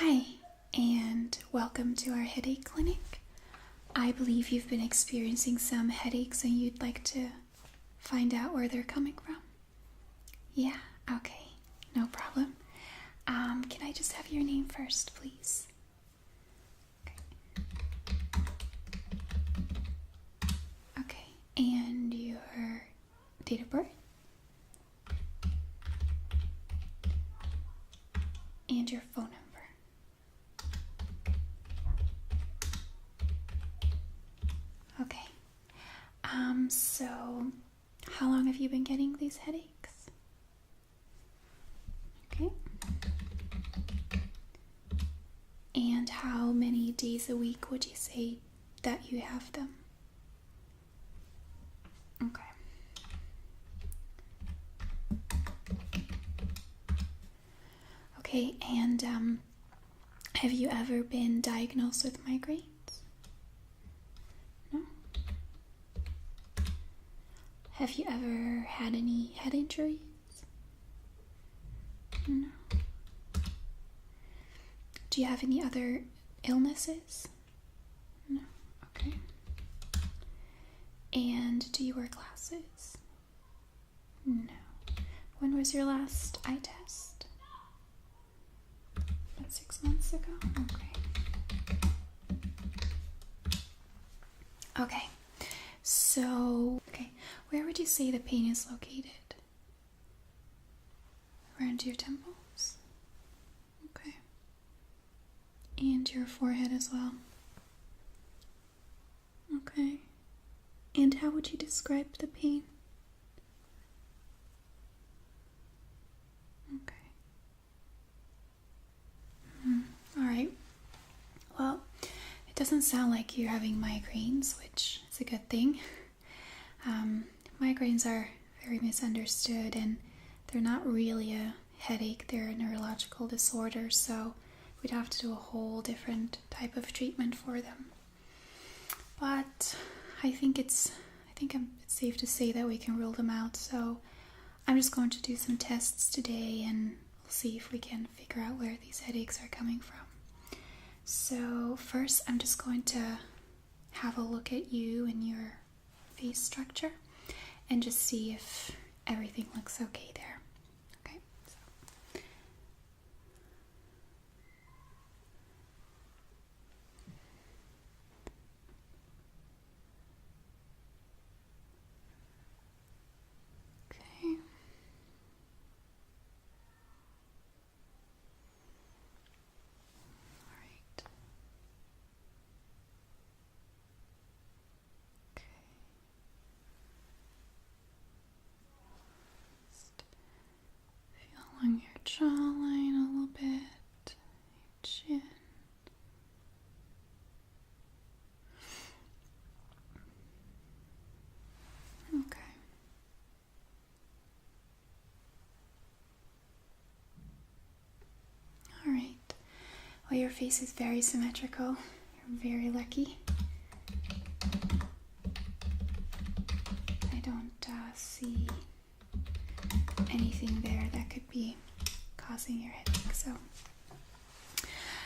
Hi, and welcome to our headache clinic. I believe you've been experiencing some headaches and you'd like to find out where they're coming from. Yeah, okay, no problem. Can I just have your name first, please? Okay, and your date of birth? And your phone number. Okay. So how long have you been getting these headaches? Okay. And how many days a week would you say that you have them? Okay. Okay, and have you ever been diagnosed with migraines? No? Have you ever had any head injuries? No. Do you have any other illnesses? No. Okay. And do you wear glasses? No. When was your last eye test? About 6 months ago? Okay. So, where would you say the pain is located? Around your temples? Okay. And your forehead as well? Okay. And how would you describe the pain? Okay. Alright. Well, it doesn't sound like you're having migraines, which is a good thing. Migraines are very misunderstood and they're not really a headache, they're a neurological disorder, so we'd have to do a whole different type of treatment for them. But I think it's safe to say that we can rule them out, so I'm just going to do some tests today and we'll see if we can figure out where these headaches are coming from. So first I'm just going to have a look at you and your face structure and just see if everything looks okay there. Okay, so. Okay. All right. Okay. Feel along your jawline a little bit, your chin. Okay. All right. Well, your face is very symmetrical. You're very lucky. I don't see anything there that could be causing your headache.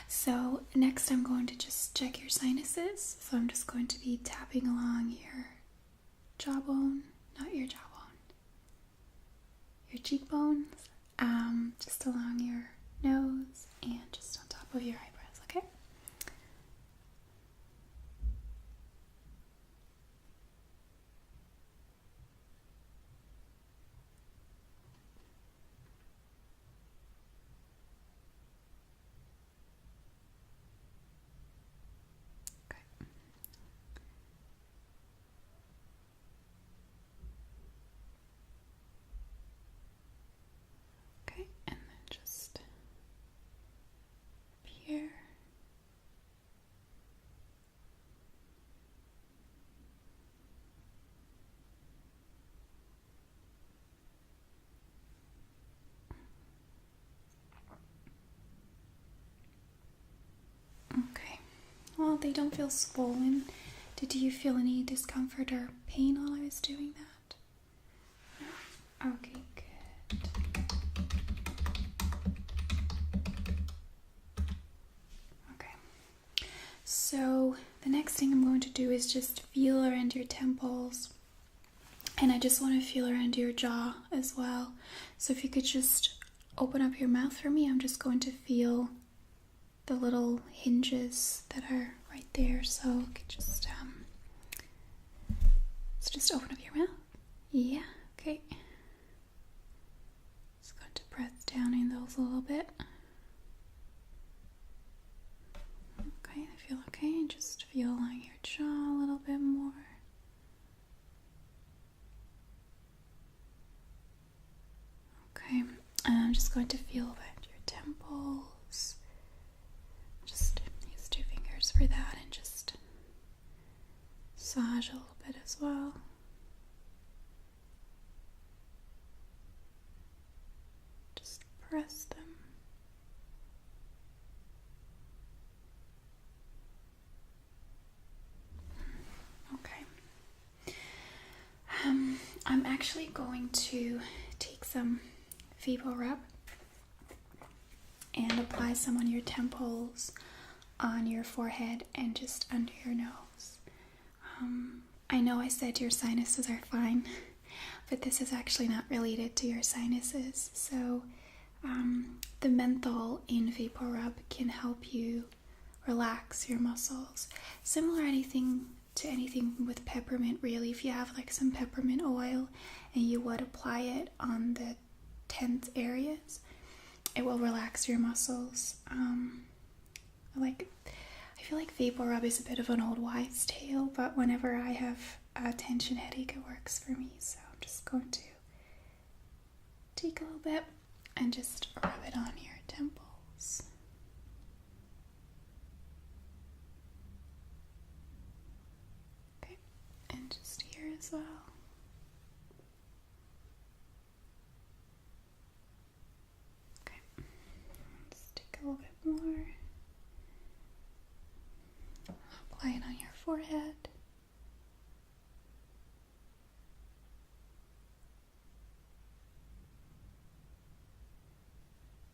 So next I'm going to just check your sinuses. So I'm just going to be tapping along your jawbone, not your jawbone, your cheekbones, just along your nose and just on top of your eyebrows, okay? Okay, and then just here. Okay, well, they don't feel swollen. Did you feel any discomfort or pain while I was doing that? No? Okay, good. So the next thing I'm going to do is just feel around your temples, and I just want to feel around your jaw as well. So if you could just open up your mouth for me, I'm just going to feel the little hinges that are right there. So you could just let's just open up your mouth. Yeah, okay. Just going to press down in those a little bit. Okay, I feel okay. And just feel along your jaw a little bit more. Okay, and I'm just going to feel around your temples. Just use 2 fingers for that and just massage a little bit as well. Just press them. Okay. I'm actually going to take some Rub and apply some on your temples, on your forehead, and just under your nose. I know I said your sinuses are fine, but this is actually not related to your sinuses. So the menthol in Rub can help you relax your muscles. Similar to anything with peppermint, really. If you have like some peppermint oil and you would apply it on the tense areas, it will relax your muscles. I feel like Rub is a bit of an old wives' tale, but whenever I have a tension headache, it works for me. So I'm just going to take a little bit and just rub it on your temples. Okay, and just here as well. Okay, just take a little bit more. Apply it on your forehead.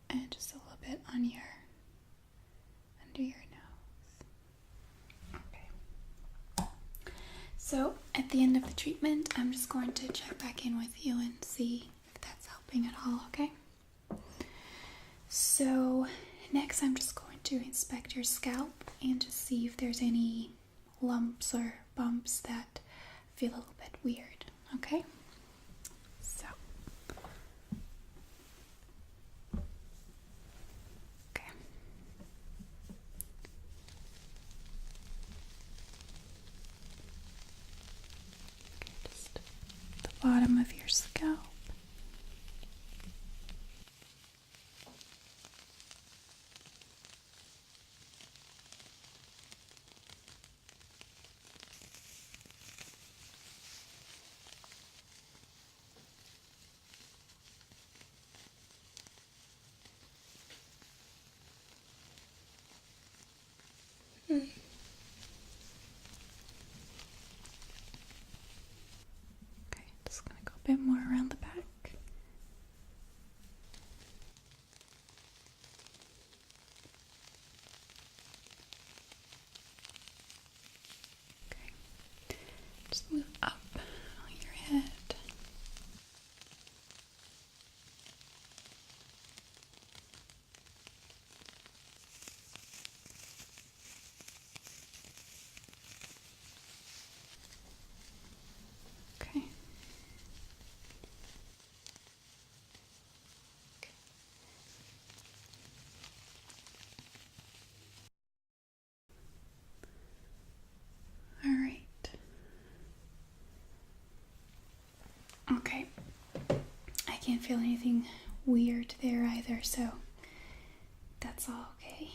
And just a little bit on under your nose. Okay. So at the end of the treatment, I'm just going to check back in with you and see if that's helping at all, okay? So next I'm just going to inspect your scalp and just see if there's any lumps or bumps that feel a little bit weird, okay? So, okay. Just the bottom of your scalp. Okay, just gonna go a bit more around the back. Okay, just move up on your head. Okay. All right. Okay. I can't feel anything weird there either, so that's all okay.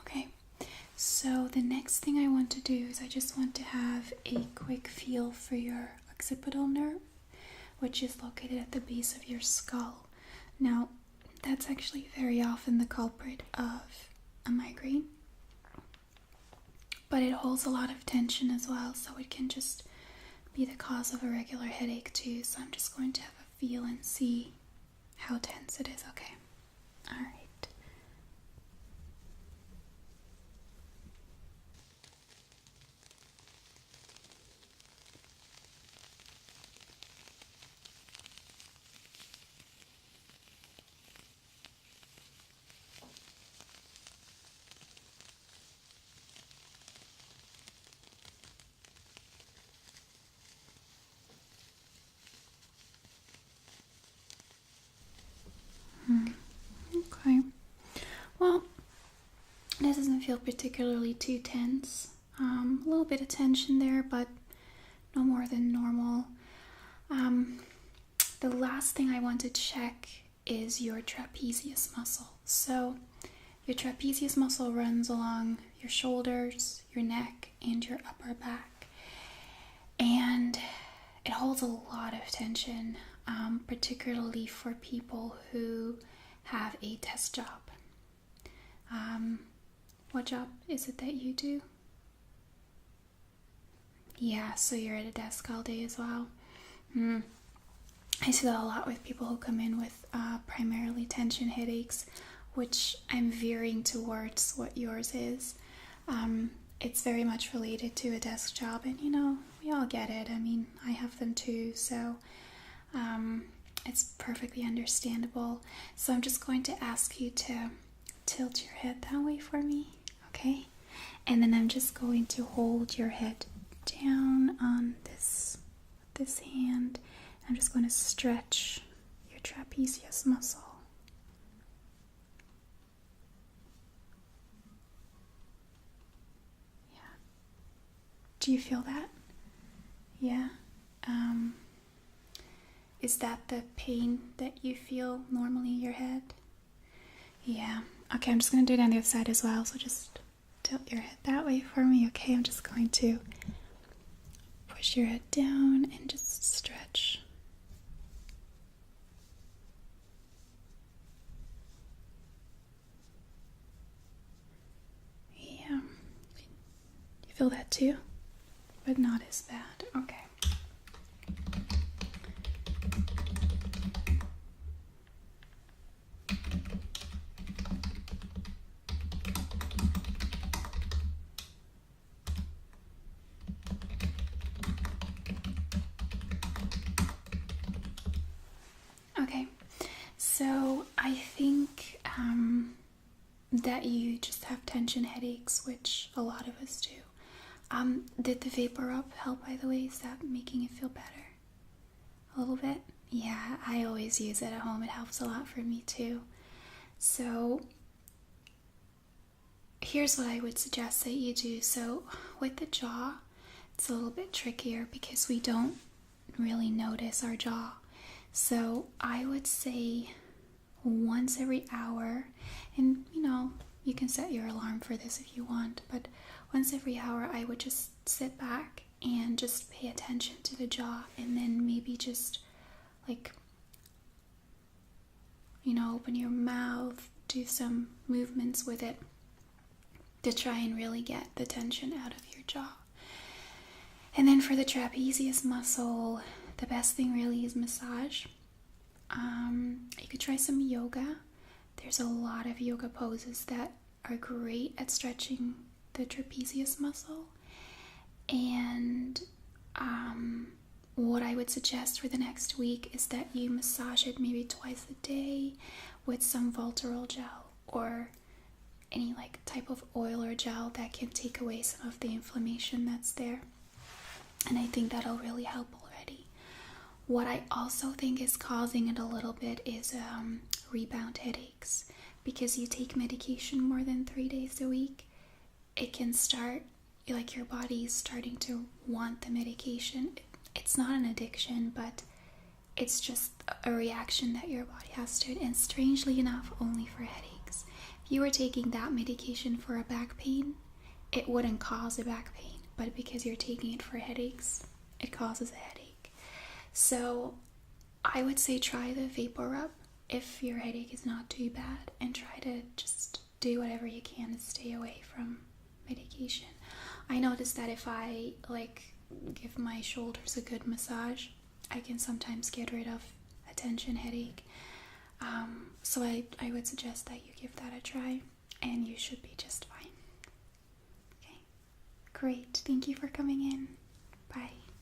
Okay, so the next thing I want to do is I just want to have a quick feel for your occipital nerve, which is located at the base of your skull. Now, that's actually very often the culprit of a migraine, but it holds a lot of tension as well, so it can just be the cause of a regular headache too, so I'm just going to have a feel and see how tense it is. Okay. All right. Okay. Well, this doesn't feel particularly too tense. A little bit of tension there, but no more than normal. The last thing I want to check is your trapezius muscle. So, your trapezius muscle runs along your shoulders, your neck, and your upper back. And it holds a lot of tension, particularly for people who have a desk job. What job is it that you do? Yeah, so you're at a desk all day as well. I see that a lot with people who come in with primarily tension headaches, which I'm veering towards what yours is. It's very much related to a desk job, and we all get it. I mean, I have them too, so it's perfectly understandable. So I'm just going to ask you to tilt your head that way for me, okay? And then I'm just going to hold your head down on this hand. I'm just going to stretch your trapezius muscle. Yeah. Do you feel that? Yeah. Is that the pain that you feel normally in your head? Yeah. Okay, I'm just going to do it on the other side as well, so just tilt your head that way for me, okay? I'm just going to push your head down and just stretch. Yeah. You feel that too? But not as bad. Okay. Okay, so I think that you just have tension headaches, which a lot of us do. Did the Vapor Up help, by the way? Is that making you feel better? A little bit? Yeah, I always use it at home. It helps a lot for me too. So here's what I would suggest that you do. So with the jaw, it's a little bit trickier because we don't really notice our jaw. So I would say once every hour, and you can set your alarm for this if you want, but once every hour I would just sit back and just pay attention to the jaw, and then maybe just open your mouth, do some movements with it to try and really get the tension out of your jaw. And then for the trapezius muscle, the best thing really is massage. You could try some yoga. There's a lot of yoga poses that are great at stretching the trapezius muscle. And what I would suggest for the next week is that you massage it maybe twice a day with some Voltarol gel or any type of oil or gel that can take away some of the inflammation that's there. And I think that'll really help already. What I also think is causing it a little bit is rebound headaches. Because you take medication more than 3 days a week, it can start, your body is starting to want the medication. It's not an addiction, but it's just a reaction that your body has to it. And strangely enough, only for headaches. If you were taking that medication for a back pain, it wouldn't cause a back pain. But because you're taking it for headaches, it causes a headache. So I would say try the Vapor Rub if your headache is not too bad, and try to just do whatever you can to stay away from medication. I noticed that if I give my shoulders a good massage, I can sometimes get rid of a tension headache. So I would suggest that you give that a try, and you should be just fine. Okay, great. Thank you for coming in. Bye.